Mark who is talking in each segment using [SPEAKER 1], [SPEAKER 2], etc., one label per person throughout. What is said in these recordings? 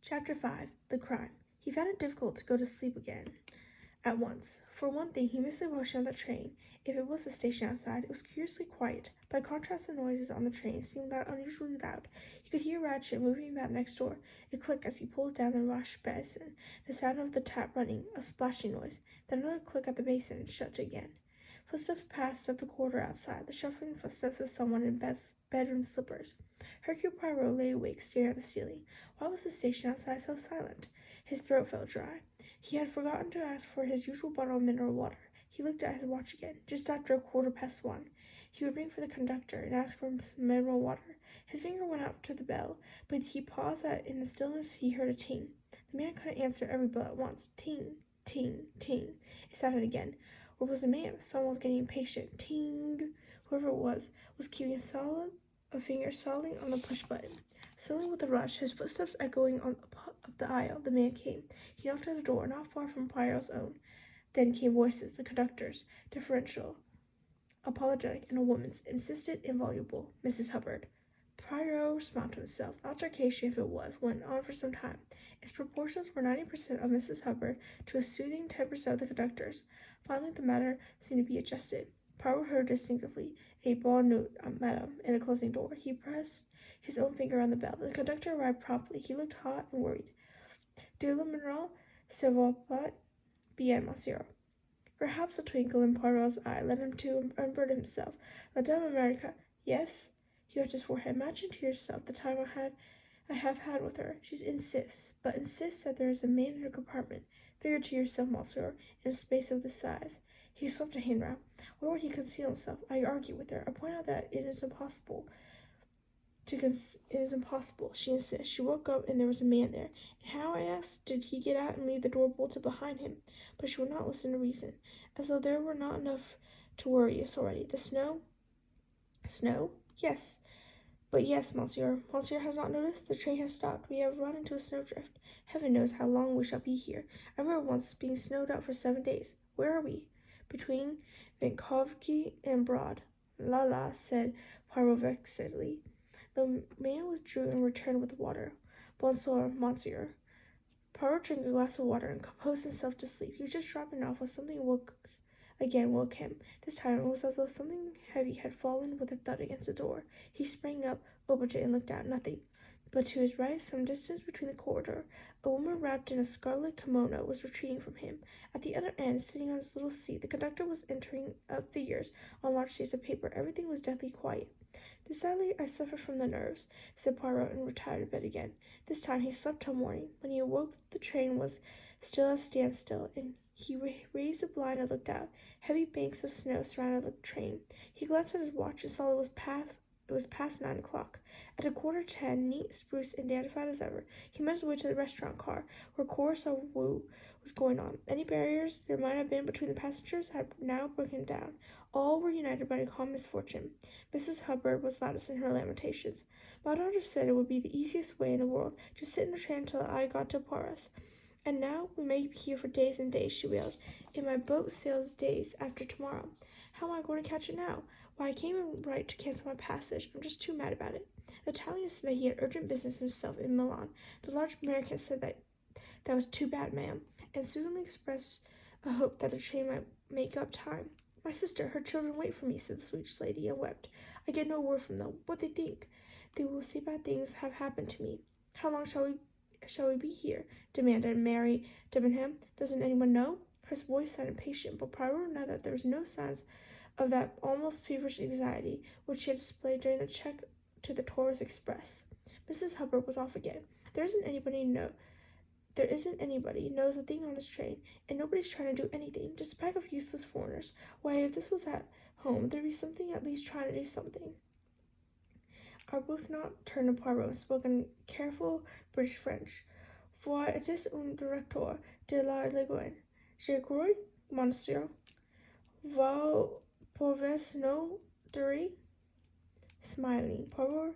[SPEAKER 1] Chapter 5. The Crime. He found it difficult to go to sleep again at once. For one thing, he missed the motion of the train. If it was a station outside, it was curiously quiet. By contrast, the noises on the train seemed unusually loud. He could hear Ratchet moving about next door, a click as he pulled down the wash basin, the sound of the tap running, a splashing noise, then another click at the basin and shut again. Footsteps passed up the corridor outside, the shuffling footsteps of someone in bedroom slippers. Hercule Poirot lay awake, staring at the ceiling. Why was the station outside so silent? His throat felt dry. He had forgotten to ask for his usual bottle of mineral water. He looked at his watch again. Just after 1:15. He would ring for the conductor and ask for some mineral water. His finger went out to the bell, but he paused in the stillness he heard a ting. The man couldn't answer every bell at once. Ting, ting, ting. It sounded again. Where was the man? Someone was getting impatient. Ting! Whoever it was keeping a finger solidly on the push button. Suddenly, with a rush, his footsteps echoing up the aisle, the man came. He knocked at a door not far from Poirot's own. Then came voices, the conductor's, deferential, apologetic, and a woman's, insistent and voluble, Mrs. Hubbard. Poirot smiled to himself. The altercation, if it was, went on for some time. Its proportions were 90% of Mrs. Hubbard to a soothing 10% of the conductor's. Finally, the matter seemed to be adjusted. Poirot heard distinctly a bon note, madam, in a closing door. He pressed his own finger on the bell. The conductor arrived promptly. He looked hot and worried. De la Mineral, ça va pas bien, monsieur. Perhaps a twinkle in Poirot's eye led him to unburden himself. Madame America, yes? He rubbed his forehead. Imagine to yourself the time I have had with her. She insists that there is a man in her compartment. Figure to yourself, monsieur, in a space of this size. He swept a hand round. Where would he conceal himself? I argue with her. I point out that it is impossible. She insists. She woke up and there was a man there. And how, I asked, did he get out and leave the door bolted behind him? But she would not listen to reason. As though there were not enough to worry us already. The snow? Snow? Yes. But yes, monsieur. Monsieur has not noticed? The train has stopped. We have run into a snowdrift. Heaven knows how long we shall be here. I remember once being snowed out for 7 days. Where are we? Between Vinkovki and Broad. La, said Poirot vexedly. The man withdrew and returned with water. Bonsoir, monsieur. Poirot drank a glass of water and composed himself to sleep. He was just dropping off when something woke him. This time it was as though something heavy had fallen with a thud against the door. He sprang up, opened it, and looked out. Nothing. But to his right, some distance between the corridor, a woman wrapped in a scarlet kimono was retreating from him. At the other end, sitting on his little seat, the conductor was entering figures on large sheets of paper. Everything was deathly quiet. Decidedly, I suffer from the nerves, said Poirot, and retired to bed again. This time he slept till morning. When he awoke, the train was still at a standstill, and he raised the blind and looked out. Heavy banks of snow surrounded the train. He glanced at his watch and saw it was past 9 o'clock. At 10:15, neat, spruce, and dandified as ever, he made his way to the restaurant car, where chorus of woo was going on. Any barriers there might have been between the passengers had now broken down. All were united by a common misfortune. Mrs. Hubbard was loudest in her lamentations. My daughter said it would be the easiest way in the world to sit in a train until I got to Paris. And now we may be here for days and days, she wailed. And my boat sails days after tomorrow. How am I going to catch it now? Why, I can't even write to cancel my passage. I'm just too mad about it. The Italian said that he had urgent business himself in Milan. The large American said that was too bad, ma'am, and soothingly expressed a hope that the train might make up time. My sister, her children wait for me, said the Swedish lady, and wept. I get no word from them. What they think? They will say bad things have happened to me. How long shall we be here? Demanded Mary Debenham. Doesn't anyone know? Her voice sounded impatient, but Poirot knew that there was no signs of that almost feverish anxiety which she had displayed during the check to the Torres Express. Mrs. Hubbard was off again. There isn't anybody knows a thing on this train, and nobody's trying to do anything. Just a pack of useless foreigners. Why, if this was at home, there'd be something at least trying to do something. Arbuthnot turned to Poirot and spoke in careful British French. Voi êtes un directeur de la Légion. Je crois, monsieur. Vous pouvez nous dire? Smiling, Poirot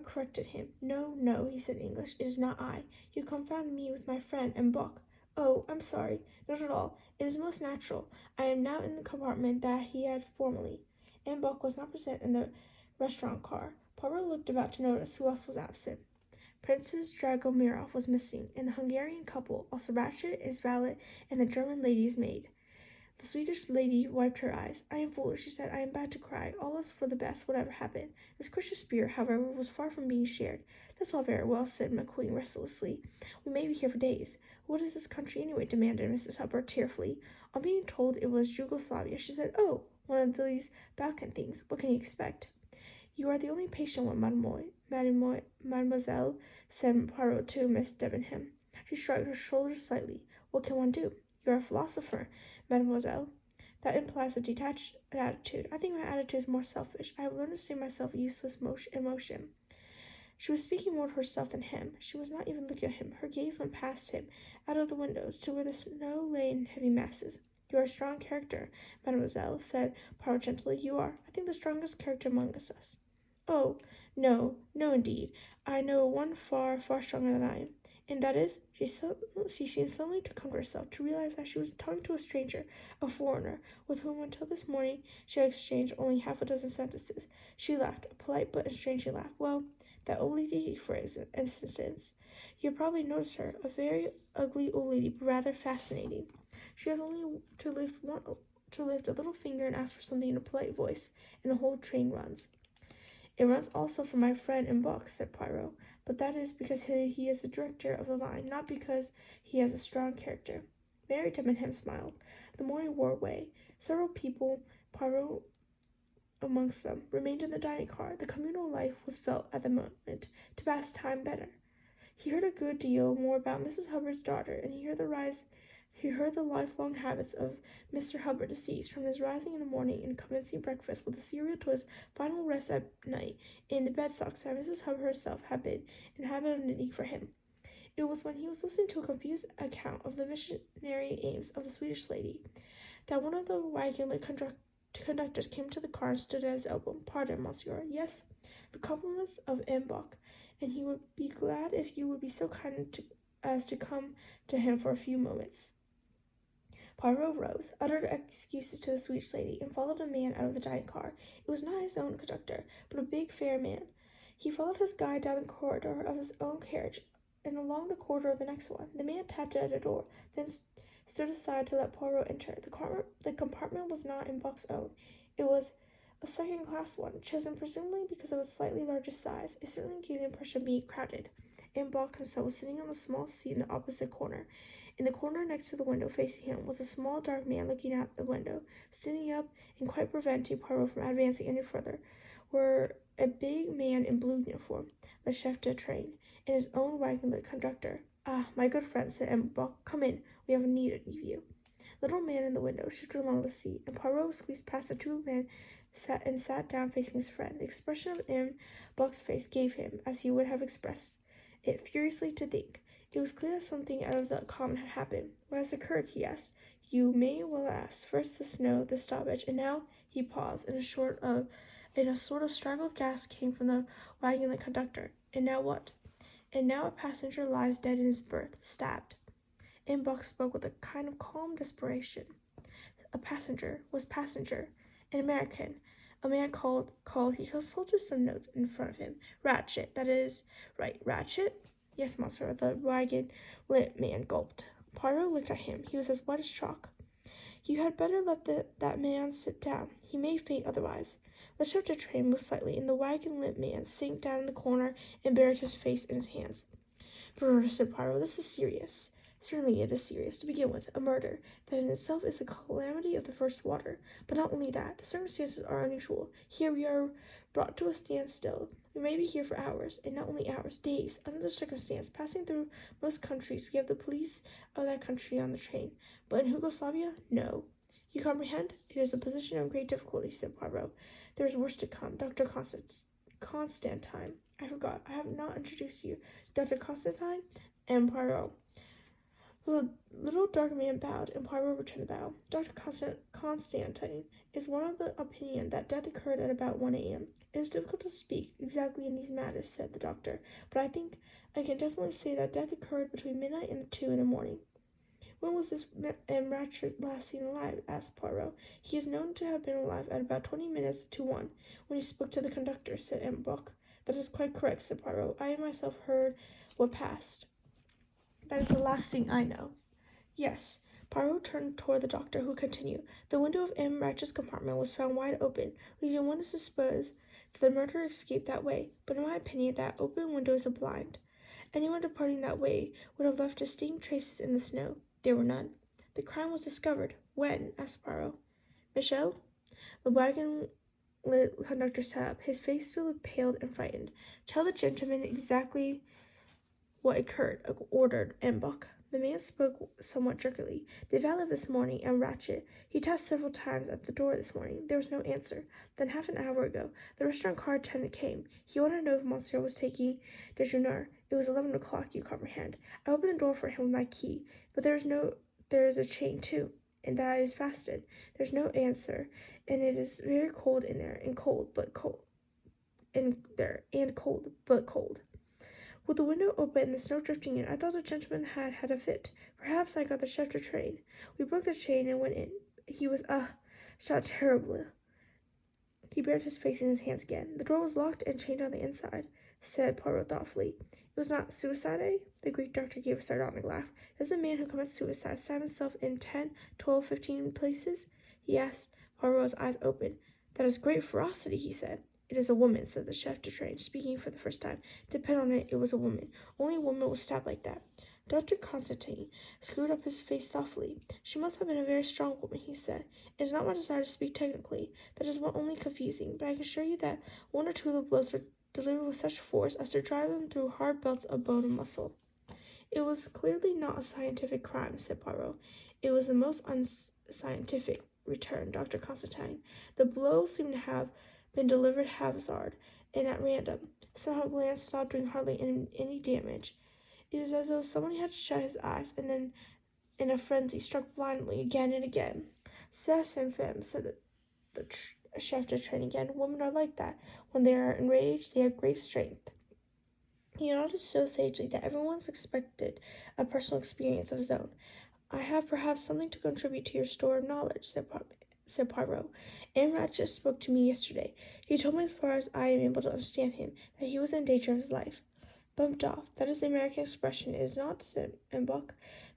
[SPEAKER 1] corrected him. No, he said in English. It is not I. You confound me with my friend and Buck. Oh, I'm sorry. Not at all. It is most natural. I am now in the compartment that he had formerly. And Buck was not present in the restaurant car. Poirot looked about to notice who else was absent. Princess Dragomirov was missing, and the Hungarian couple, also Ratchet, his valet, and the German lady's maid. The Swedish lady wiped her eyes. "I am foolish," she said. "I am bad to cry. All is for the best, whatever happened." This Christian spirit, however, was far from being shared. "That's all very well," said McQueen restlessly. "We may be here for days." "What is this country, anyway?" demanded Mrs. Hubbard tearfully. On being told it was Yugoslavia, she said, "Oh, one of these Balkan things. What can you expect?" "You are the only patient one, mademoiselle," said Poirot to Miss Debenham. She shrugged her shoulders slightly. "What can one do? You are a philosopher, mademoiselle. That implies a detached attitude. I think my attitude is more selfish. I have learned to save myself useless emotion." She was speaking more to herself than him. She was not even looking at him. Her gaze went past him, out of the windows, to where the snow lay in heavy masses. "You are a strong character, mademoiselle," said Poirot gently. "You are, I think, the strongest character among us." "Oh, no, no, indeed. I know one far, far stronger than I am." "And that is?" She seemed suddenly to come to herself, to realize that she was talking to a stranger, a foreigner, with whom until this morning she had exchanged only half a dozen sentences. She laughed, a polite but estranging laugh. "Well, that old lady, for instance. You have probably noticed her, a very ugly old lady, but rather fascinating. She has only to lift a little finger and ask for something in a polite voice, and the whole train runs." "It runs also for my friend in books," said Poirot, "but that is because he is the director of the line, not because he has a strong character." Mary Debenham smiled. The morning wore away. Several people, Poirot amongst them, remained in the dining car. The communal life was felt at the moment to pass time better. He heard a good deal more about Mrs. Hubbard's daughter, and he heard the lifelong habits of Mr. Hubbard deceased, from his rising in the morning and commencing breakfast with a cereal to his final rest at night in the bed socks that Mrs. Hubbard herself had been in the habit of knitting for him. It was when he was listening to a confused account of the missionary aims of the Swedish lady that one of the wagon conductors came to the car and stood at his elbow. "Pardon, monsieur." "Yes." "The compliments of M. Bach, and he would be glad if you would be so kind as to come to him for a few moments." Poirot rose, uttered excuses to the Swedish lady, and followed a man out of the dining car. It was not his own conductor, but a big, fair man. He followed his guide down the corridor of his own carriage and along the corridor of the next one. The man tapped at a door, then stood aside to let Poirot enter. The compartment was not in Buck's own. It was a second-class one, chosen presumably because of its slightly larger size. It certainly gave the impression of being crowded. And Buck himself was sitting on the small seat in the opposite corner. In the corner next to the window facing him was a small dark man looking out the window. Standing up and quite preventing Poirot from advancing any further were a big man in blue uniform, the chef de train, and his own wagon conductor. "Ah, my good friend," said M. Buck, "come in. We have need of you." The little man in the window shifted along the seat, and Poirot squeezed past the two men and sat down facing his friend. The expression of M. Buck's face gave him, as he would have expressed it, furiously to think. It was clear that something out of the common had happened. "What has occurred?" he asked. "You may well ask. First the snow, the stoppage, and now—" He paused, and a sort of strangled gasp came from the wagon conductor. "And now what?" "And now a passenger lies dead in his berth, stabbed." M. Buck spoke with a kind of calm desperation. A passenger an American, a man called. He consulted some notes in front of him. "Ratchet, that is right. Ratchet?" "Yes, monsieur." The wagon-lit man gulped. Poirot looked at him. He was as white as chalk. "You had better let that man sit down. He may faint otherwise." The chef de train moved slightly, and the wagon-lit man sank down in the corner and buried his face in his hands. "Brr," said Poirot, "this is serious." "Certainly it is serious. To begin with, a murder. That in itself is a calamity of the first water. But not only that, the circumstances are unusual. Here we are brought to a standstill. We may be here for hours, and not only hours, days. Under the circumstance, passing through most countries, we have the police of that country on the train. But in Yugoslavia, no. You comprehend? It is a position of great difficulty," said Poirot. "There is worse to come. Dr. Constantine. I forgot. I have not introduced you. Dr. Constantine and Poirot." The little dark man bowed, and Poirot returned the bow. "Dr. Constantine is one of the opinion that death occurred at about 1 a.m. It is difficult to speak exactly in these matters," said the doctor, "but I think I can definitely say that death occurred between midnight and 2 in the morning." "When was this M. Ratchet last seen alive?" asked Poirot. "He is known to have been alive at about 20 minutes to 1, when he spoke to the conductor," said M. Buck. That is quite correct, said Poirot. I myself heard what passed. That is the last thing I know. Yes. Poirot turned toward the doctor, who continued. The window of M. Ratchett's compartment was found wide open, leading one to suppose that the murderer escaped that way, but in my opinion that open window is a blind. Anyone departing that way would have left distinct traces in the snow. There were none. The crime was discovered. When? Asked Poirot. Michel? The wagon conductor sat up. His face still looked pale and frightened. Tell the gentleman exactly what occurred, ordered Embuck. The man spoke somewhat jerkily. The valet this morning, and Ratchett. He tapped several times at the door this morning. There was no answer. Then half an hour ago, the restaurant car attendant came. He wanted to know if Monsieur was taking déjeuner. It was 11 o'clock, you comprehend. I opened the door for him with my key, but there is a chain too, and that is fastened. There's no answer, and it is very cold in there, and cold, but cold. With the window open and the snow drifting in, I thought the gentleman had a fit. Perhaps I got the chef to train. We broke the chain and went in. He was, shot terribly. He buried his face in his hands again. The door was locked and chained on the inside, said Poirot thoughtfully. It was not suicide, eh? The Greek doctor gave a sardonic laugh. Does a man who commits suicide stab himself in 10, 12, 15 places? He asked. Poirot's eyes opened. That is great ferocity, he said. It is a woman, said the chef de train, speaking for the first time. Depend on it was a woman. Only a woman would stab like that. Dr. Constantine screwed up his face softly. She must have been a very strong woman, he said. It is not my desire to speak technically. That is only confusing, but I can assure you that one or two of the blows were delivered with such force as to drive them through hard belts of bone and muscle. It was clearly not a scientific crime, said Poirot. It was the most unscientific, returned Dr. Constantine. The blow seemed to have been delivered haphazard and at random. Somehow the lance stopped doing hardly any damage. It is as though somebody had shut his eyes and then, in a frenzy, struck blindly again and again. Ça s'infime, said the chef de train again. Women are like that. When they are enraged, they have great strength. He nodded so sagely that everyone suspected a personal experience of his own. I have perhaps something to contribute to your store of knowledge, said Poirot. M. Ratchett spoke to me yesterday. He told me, as far as I am able to understand him, that he was in danger of his life. Bumped off. That is the American expression, is not, said Embuck.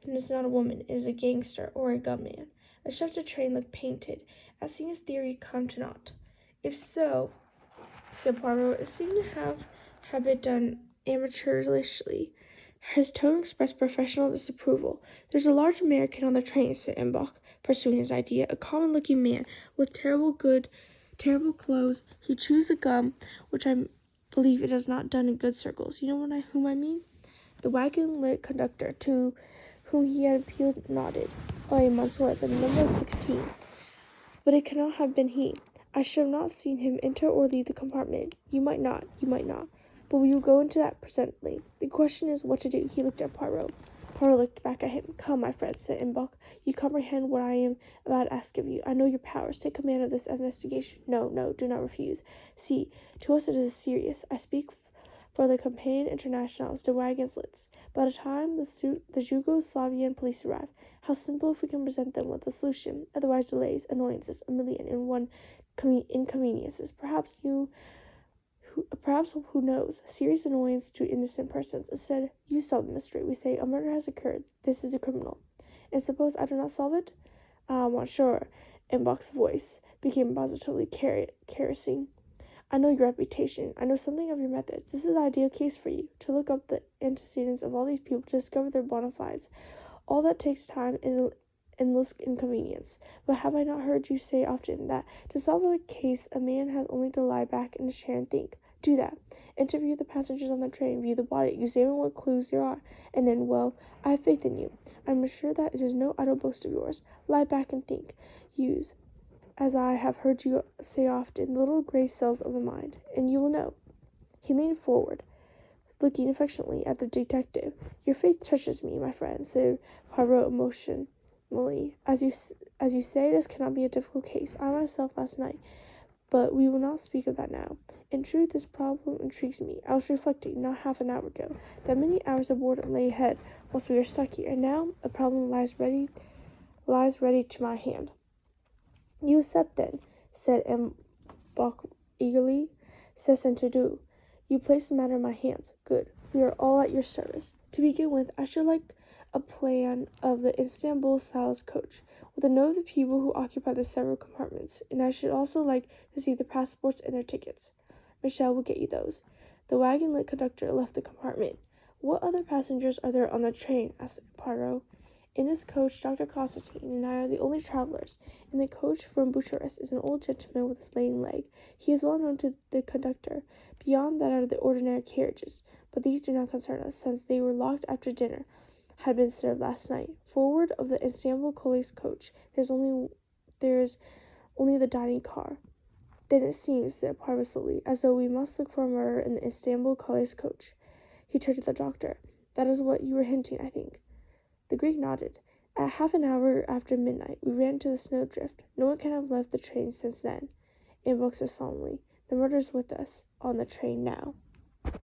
[SPEAKER 1] Then it is not a woman. It is a gangster or a gunman. The chef de train looked painted, at seeing his theory come to naught. If so, said Poirot, it seemed to have been done amateurishly. His tone expressed professional disapproval. There's a large American on the train, said Embuck, pursuing his idea, a common-looking man with terrible clothes. He chews a gum, which I believe it has not done in good circles. You know whom I mean? The wagon-lit conductor, to whom he had appealed, nodded. Oh, Monsieur, the number 16. But it cannot have been he. I should have not seen him enter or leave the compartment. You might not. But we will go into that presently. The question is what to do. He looked at Poirot. Poirot looked back at him. Come, my friend, said Embuck. You comprehend what I am about to ask of you. I know your powers. Take command of this investigation. No, do not refuse. See, to us it is serious. I speak for the Compagnie Internationale de Wagenslits. By the time the Yugoslavian police arrive, how simple if we can present them with a solution. Otherwise delays, annoyances, a million and one inconveniences. Perhaps, who knows, serious annoyance to innocent persons. Instead, you solve the mystery. We say, a murder has occurred. This is the criminal. And suppose I do not solve it? Ah, monsieur, Embuck's voice became positively caressing. I know your reputation. I know something of your methods. This is the ideal case for you, to look up the antecedents of all these people, to discover their bona fides. All that takes time and endless inconvenience. But have I not heard you say often that to solve a case a man has only to lie back in his chair and think? Do that. Interview the passengers on the train, view the body, examine what clues there are, and then, well, I have faith in you. I am sure that it is no idle boast of yours. Lie back and think. Use, as I have heard you say often, the little grey cells of the mind, and you will know. He leaned forward, looking affectionately at the detective. Your faith touches me, my friend, said Poirot emotionally. As you say, this cannot be a difficult case. I myself last night, but we will not speak of that now. In truth, this problem intrigues me. I was reflecting, not half an hour ago, that many hours of boredom lay ahead whilst we are stuck here, and now a problem lies ready to my hand. You accept, then, said Embuck eagerly. C'est to do. You place the matter in my hands. Good. We are all at your service. To begin with, I should like a plan of the Istanbul Sales coach, with a note of the people who occupy the several compartments, and I should also like to see their passports and their tickets. Michelle will get you those. The wagon-lit conductor left the compartment. What other passengers are there on the train? Asked Poirot. In this coach, Dr. Constantine and I are the only travelers. In the coach from Bucharest is an old gentleman with a lame leg. He is well known to the conductor. Beyond that are the ordinary carriages, but these do not concern us, since they were locked after dinner had been served last night. Forward of the Istanbul Colis coach, there is only the dining car. Then it seems, said Poirot slowly, as though we must look for a murder in the Istanbul Colis coach. He turned to the doctor. That is what you were hinting, I think. The Greek nodded. At half an hour after midnight, we ran into the snowdrift. No one can have left the train since then. Ambrose said solemnly, the murder's with us, on the train now.